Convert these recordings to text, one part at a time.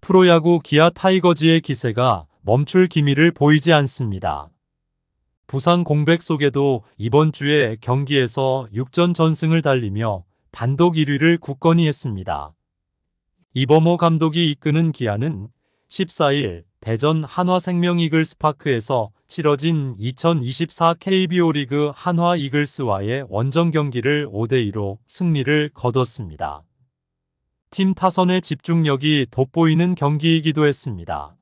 프로야구 기아 타이거즈의 기세가 멈출 기미를 보이지 않습니다. 부상 공백 속에도 이번 주에 경기에서 6전 전승을 달리며 단독 1위를 굳건히 했습니다. 이범호 감독이 이끄는 기아는 14일 대전 한화생명 이글스파크에서 치러진 2024 KBO 리그 한화 이글스와의 원정 경기를 5대2로 승리를 거뒀습니다. 팀 타선의 집중력이 돋보이는 경기이기도 했습니다.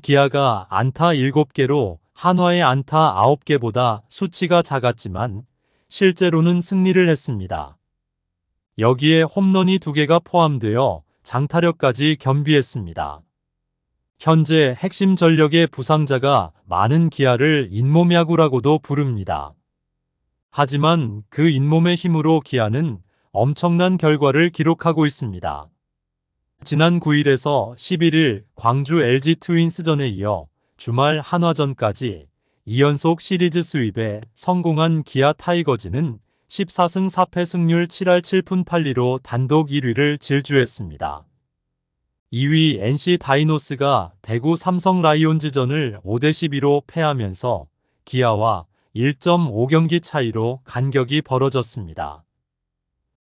기아가 안타 7개로 한화의 안타 9개보다 수치가 작았지만 실제로는 승리를 했습니다. 여기에 홈런이 2개가 포함되어 장타력까지 겸비했습니다. 현재 핵심 전력의 부상자가 많은 기아를 잇몸야구라고도 부릅니다. 하지만 그 잇몸의 힘으로 기아는 엄청난 결과를 기록하고 있습니다. 지난 9일에서 11일 광주 LG 트윈스전에 이어 주말 한화전까지 2연속 시리즈 수입에 성공한 기아 타이거즈는 14승 4패 승률 7할 7푼 8리로 단독 1위를 질주했습니다. 2위 NC 다이노스가 대구 삼성 라이온즈전을 5대12로 패하면서 기아와 1.5경기 차이로 간격이 벌어졌습니다.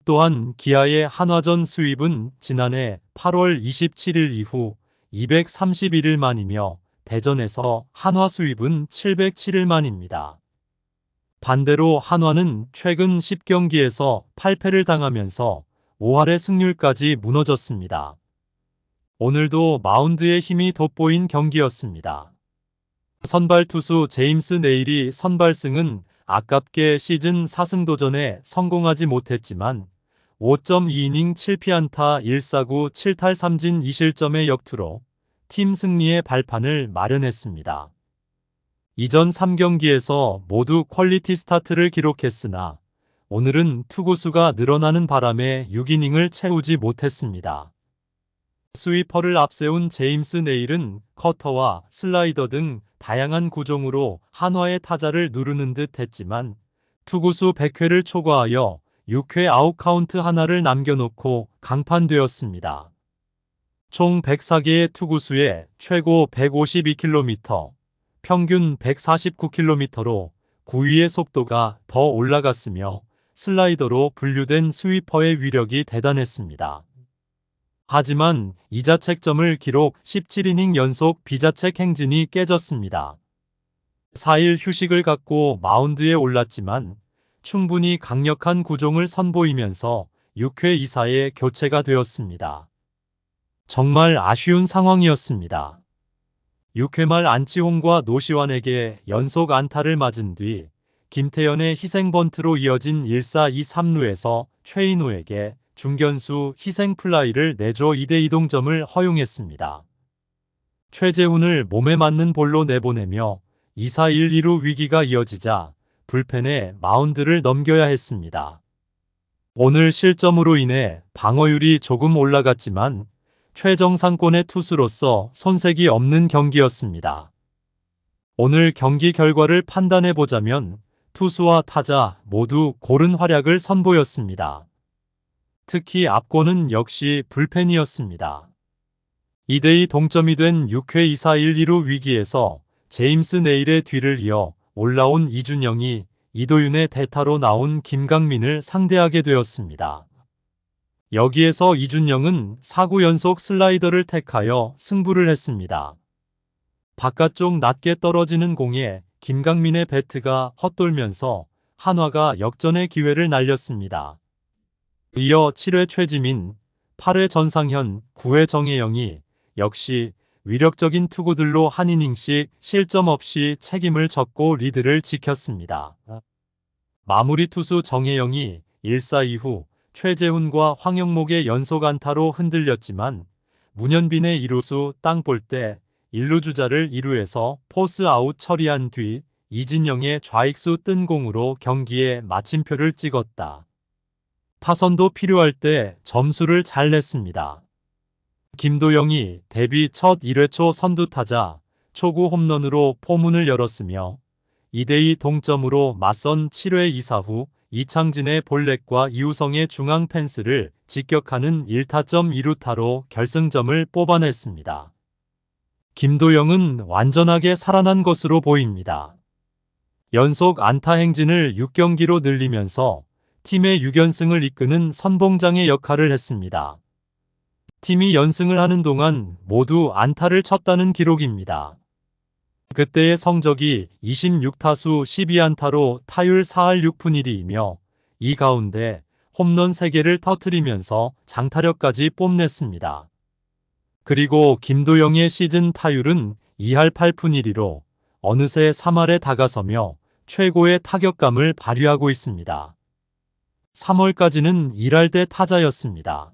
또한 기아의 한화전 수입은 지난해 8월 27일 이후 231일 만이며 대전에서 한화 수입은 707일 만입니다. 반대로 한화는 최근 10경기에서 8패를 당하면서 5할의 승률까지 무너졌습니다. 오늘도 마운드에 힘이 돋보인 경기였습니다. 선발 투수 제임스 네일이 선발승은 아깝게 시즌 4승 도전에 성공하지 못했지만 5.2이닝 7피안타 1사구 7탈 3진 2실점의 역투로 팀 승리의 발판을 마련했습니다. 이전 3경기에서 모두 퀄리티 스타트를 기록했으나 오늘은 투구수가 늘어나는 바람에 6이닝을 채우지 못했습니다. 스위퍼를 앞세운 제임스 네일은 커터와 슬라이더 등 다양한 구종으로 한화의 타자를 누르는 듯 했지만 투구수 100회를 초과하여 6회 아웃카운트 하나를 남겨놓고 강판되었습니다. 총 104개의 투구수에 최고 152km, 평균 149km로 9위의 속도가 더 올라갔으며 슬라이더로 분류된 스위퍼의 위력이 대단했습니다. 하지만 이자책점을 기록 17이닝 연속 비자책 행진이 깨졌습니다. 4일 휴식을 갖고 마운드에 올랐지만 충분히 강력한 구종을 선보이면서 6회 2사에 교체가 되었습니다. 정말 아쉬운 상황이었습니다. 6회 말 안치홍과 노시환에게 연속 안타를 맞은 뒤 김태현의 희생번트로 이어진 1사 2, 3루에서 최인호에게 중견수 희생플라이를 내줘 2대2 동점을 허용했습니다. 최재훈을 몸에 맞는 볼로 내보내며 2사 1, 2루 위기가 이어지자 불펜에 마운드를 넘겨야 했습니다. 오늘 실점으로 인해 방어율이 조금 올라갔지만 최정상권의 투수로서 손색이 없는 경기였습니다. 오늘 경기 결과를 판단해보자면 투수와 타자 모두 고른 활약을 선보였습니다. 특히 앞권은 역시 불펜이었습니다. 2대2 동점이 된 6회 2사 1, 2루 위기에서 제임스 네일의 뒤를 이어 올라온 이준영이 이도윤의 대타로 나온 김강민을 상대하게 되었습니다. 여기에서 이준영은 4구 연속 슬라이더를 택하여 승부를 했습니다. 바깥쪽 낮게 떨어지는 공에 김강민의 배트가 헛돌면서 한화가 역전의 기회를 날렸습니다. 이어 7회 최지민, 8회 전상현, 9회 정혜영이 역시 위력적인 투구들로 한 이닝씩 실점 없이 책임을 졌고 리드를 지켰습니다. 마무리 투수 정혜영이 1사 이후 최재훈과 황영목의 연속 안타로 흔들렸지만 문현빈의 2루수 땅 볼 때 1루 주자를 2루에서 포스 아웃 처리한 뒤 이진영의 좌익수 뜬 공으로 경기에 마침표를 찍었다. 타선도 필요할 때 점수를 잘 냈습니다. 김도영이 데뷔 첫 1회 초 선두타자 초구 홈런으로 포문을 열었으며 2대2 동점으로 맞선 7회 2사 후 이창진의 볼넷과 이우성의 중앙 펜스를 직격하는 1타점 2루타로 결승점을 뽑아냈습니다. 김도영은 완전하게 살아난 것으로 보입니다. 연속 안타 행진을 6경기로 늘리면서 팀의 6연승을 이끄는 선봉장의 역할을 했습니다. 팀이 연승을 하는 동안 모두 안타를 쳤다는 기록입니다. 그때의 성적이 26타수 12안타로 타율 4할 6푼 1리이며 이 가운데 홈런 3개를 터뜨리면서 장타력까지 뽐냈습니다. 그리고 김도영의 시즌 타율은 2할 8푼 1리로 어느새 3할에 다가서며 최고의 타격감을 발휘하고 있습니다. 3월까지는 1할대 타자였습니다.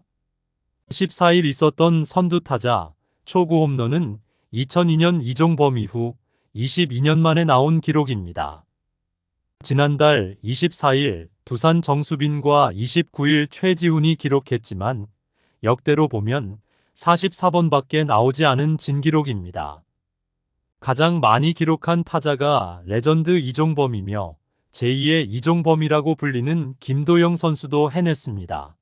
14일 있었던 선두타자 초구 홈런은 2002년 이종범 이후 22년 만에 나온 기록입니다. 지난달 24일 두산 정수빈과 29일 최지훈이 기록했지만 역대로 보면 44번밖에 나오지 않은 진기록입니다. 가장 많이 기록한 타자가 레전드 이종범이며 제2의 이종범이라고 불리는 김도영 선수도 해냈습니다.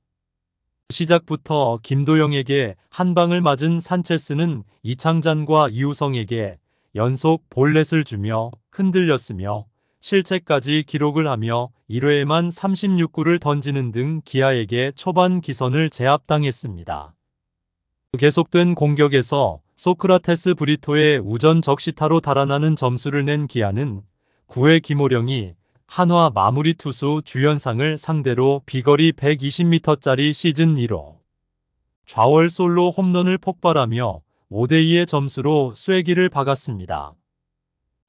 시작부터 김도영에게 한 방을 맞은 산체스는 이창잔과 이우성에게 연속 볼넷을 주며 흔들렸으며 실책까지 기록을 하며 1회에만 36구를 던지는 등 기아에게 초반 기선을 제압당했습니다. 계속된 공격에서 소크라테스 브리토의 우전 적시타로 달아나는 점수를 낸 기아는 9회 김호령이 한화 마무리 투수 주연상을 상대로 비거리 120m짜리 시즌 1호 좌월 솔로 홈런을 폭발하며 5대2의 점수로 쐐기를 박았습니다.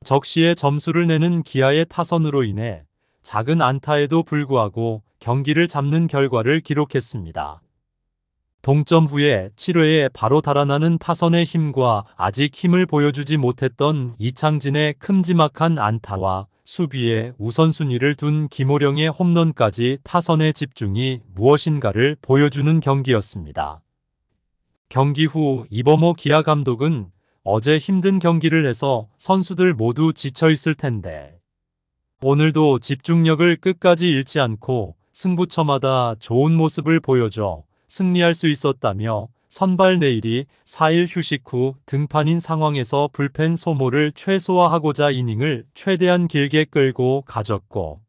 적시에 점수를 내는 기아의 타선으로 인해 작은 안타에도 불구하고 경기를 잡는 결과를 기록했습니다. 동점 후에 7회에 바로 달아나는 타선의 힘과 아직 힘을 보여주지 못했던 이창진의 큼지막한 안타와 수비에 우선순위를 둔 김호령의 홈런까지 타선의 집중이 무엇인가를 보여주는 경기였습니다. 경기 후 이범호 기아 감독은 어제 힘든 경기를 해서 선수들 모두 지쳐 있을 텐데 오늘도 집중력을 끝까지 잃지 않고 승부처마다 좋은 모습을 보여줘 승리할 수 있었다며 선발 내일이 4일 휴식 후 등판인 상황에서 불펜 소모를 최소화하고자 이닝을 최대한 길게 끌고 가졌고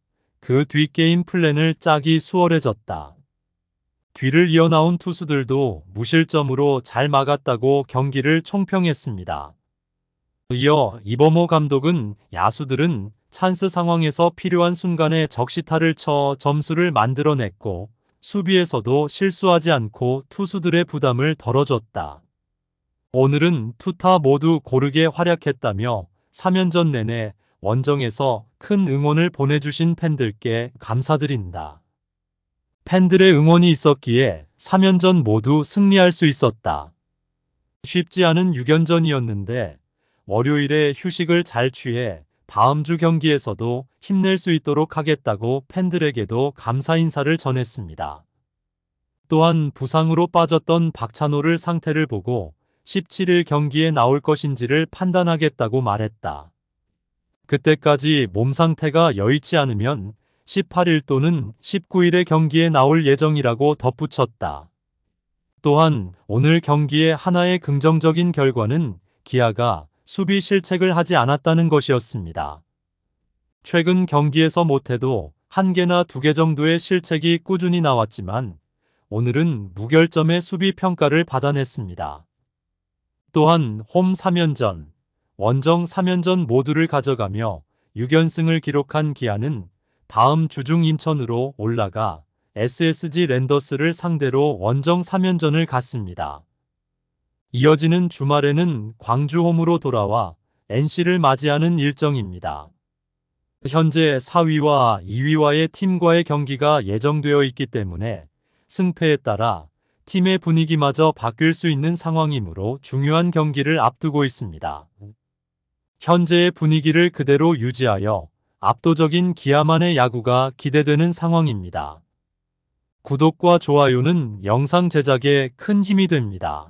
그 뒤 게임 플랜을 짜기 수월해졌다. 뒤를 이어나온 투수들도 무실점으로 잘 막았다고 경기를 총평했습니다. 이어 이범호 감독은 야수들은 찬스 상황에서 필요한 순간에 적시타를 쳐 점수를 만들어냈고 수비에서도 실수하지 않고 투수들의 부담을 덜어줬다. 오늘은 투타 모두 고르게 활약했다며 3연전 내내 원정에서 큰 응원을 보내주신 팬들께 감사드린다. 팬들의 응원이 있었기에 3연전 모두 승리할 수 있었다. 쉽지 않은 6연전이었는데 월요일에 휴식을 잘 취해 다음 주 경기에서도 힘낼 수 있도록 하겠다고 팬들에게도 감사 인사를 전했습니다. 또한 부상으로 빠졌던 박찬호를 상태를 보고 17일 경기에 나올 것인지를 판단하겠다고 말했다. 그때까지 몸 상태가 여의치 않으면 18일 또는 19일의 경기에 나올 예정이라고 덧붙였다. 또한 오늘 경기의 하나의 긍정적인 결과는 기아가 수비 실책을 하지 않았다는 것이었습니다. 최근 경기에서 못해도 1개나 2개 정도의 실책이 꾸준히 나왔지만 오늘은 무결점의 수비 평가를 받아냈습니다. 또한 홈 3연전, 원정 3연전 모두를 가져가며 6연승을 기록한 기아는 다음 주 중 인천으로 올라가 SSG 랜더스를 상대로 원정 3연전을 갖습니다. 이어지는 주말에는 광주 홈으로 돌아와 NC를 맞이하는 일정입니다. 현재 4위와 2위와의 팀과의 경기가 예정되어 있기 때문에 승패에 따라 팀의 분위기마저 바뀔 수 있는 상황이므로 중요한 경기를 앞두고 있습니다. 현재의 분위기를 그대로 유지하여 압도적인 기아만의 야구가 기대되는 상황입니다. 구독과 좋아요는 영상 제작에 큰 힘이 됩니다.